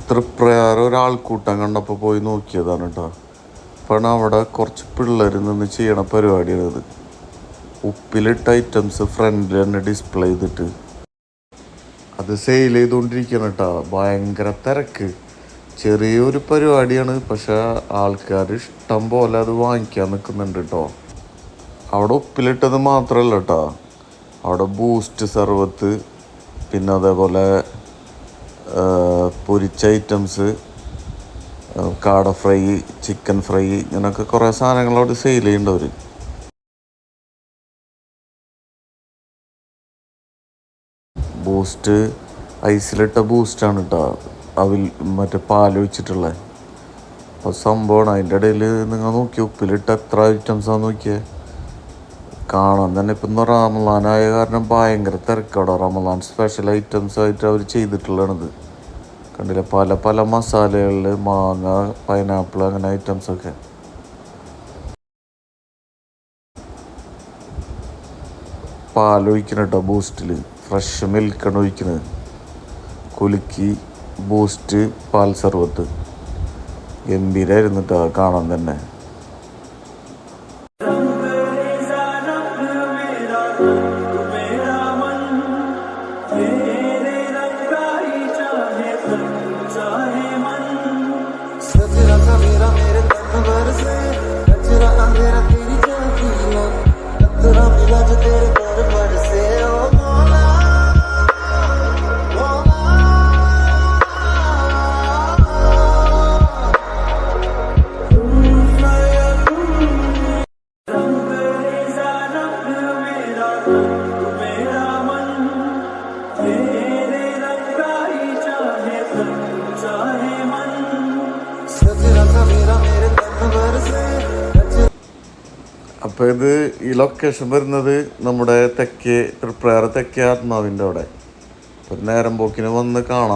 തൃപ്രയാർ ഒരാൾക്കൂട്ടം കണ്ടപ്പോൾ പോയി നോക്കിയതാണ് കേട്ടോ. അപ്പോൾ അവിടെ കുറച്ച് പിള്ളേർ നിന്ന് ചെയ്യണ പരിപാടിയാണിത്. ഉപ്പിലിട്ട ഐറ്റംസ് ഫ്രണ്ടിൽ തന്നെ ഡിസ്പ്ലേ ചെയ്തിട്ട് അത് സെയിൽ ചെയ്തുകൊണ്ടിരിക്കണം കേട്ടോ. ഭയങ്കര തിരക്ക്. ചെറിയൊരു പരിപാടിയാണ്, പക്ഷെ ആൾക്കാർ ഇഷ്ടം പോലെ അത് വാങ്ങിക്കാൻ നിൽക്കുന്നുണ്ട് കേട്ടോ. അവിടെ ഉപ്പിലിട്ടത് മാത്രമല്ല കേട്ടോ, അവിടെ ബൂസ്റ്റ് സർവത്ത്, പിന്നെ അതേപോലെ പൊരിച്ച ഐറ്റംസ്, കാട ഫ്രൈ, ചിക്കൻ ഫ്രൈ, ഇങ്ങനെയൊക്കെ കുറേ സാധനങ്ങൾ അവിടെ സെയിൽ ചെയ്യുന്നുണ്ട് അവർ. ബൂസ്റ്റ് ഐസിലിട്ട ബൂസ്റ്റാണ് കേട്ടോ, മറ്റേ പാലൊഴിച്ചിട്ടുള്ളത്. അപ്പോൾ സംഭവമാണ്. അതിൻ്റെ ഇടയിൽ നിങ്ങൾ നോക്കിയ ഉപ്പിലിട്ട എത്ര ഐറ്റംസാന്ന് നോക്കിയേ. കാണാൻ തന്നെ ഇപ്പം ഇന്ന് റമളാനായ കാരണം ഭയങ്കര തിരക്കവിടെ. റമളാൻ സ്പെഷ്യൽ ഐറ്റംസ് ആയിട്ട് അവർ ചെയ്തിട്ടുള്ളതാണിത്. കണ്ടില്ല, പല പല മസാലകളിൽ മാങ്ങ, പൈനാപ്പിൾ, അങ്ങനെ ഐറ്റംസൊക്കെ. പാലൊഴിക്കണം കേട്ടോ ബൂസ്റ്റിൽ. ഫ്രഷ് മിൽക്കാണ് ഒഴിക്കുന്നത്. കുലുക്കി ബൂസ്റ്റ് പാൽ സർവത്ത് ഗംഭീരമായിരുന്നു കേട്ടോ കാണാൻ തന്നെ. അപ്പോൾ ഇത് ഈ ലൊക്കേഷൻ വരുന്നത് നമ്മുടെ തൃപ്രയാർ തെക്കേ ആത്മാവിൻ്റെ അവിടെ. ഒരു നേരം പോക്കിന് വന്ന് കാണാം.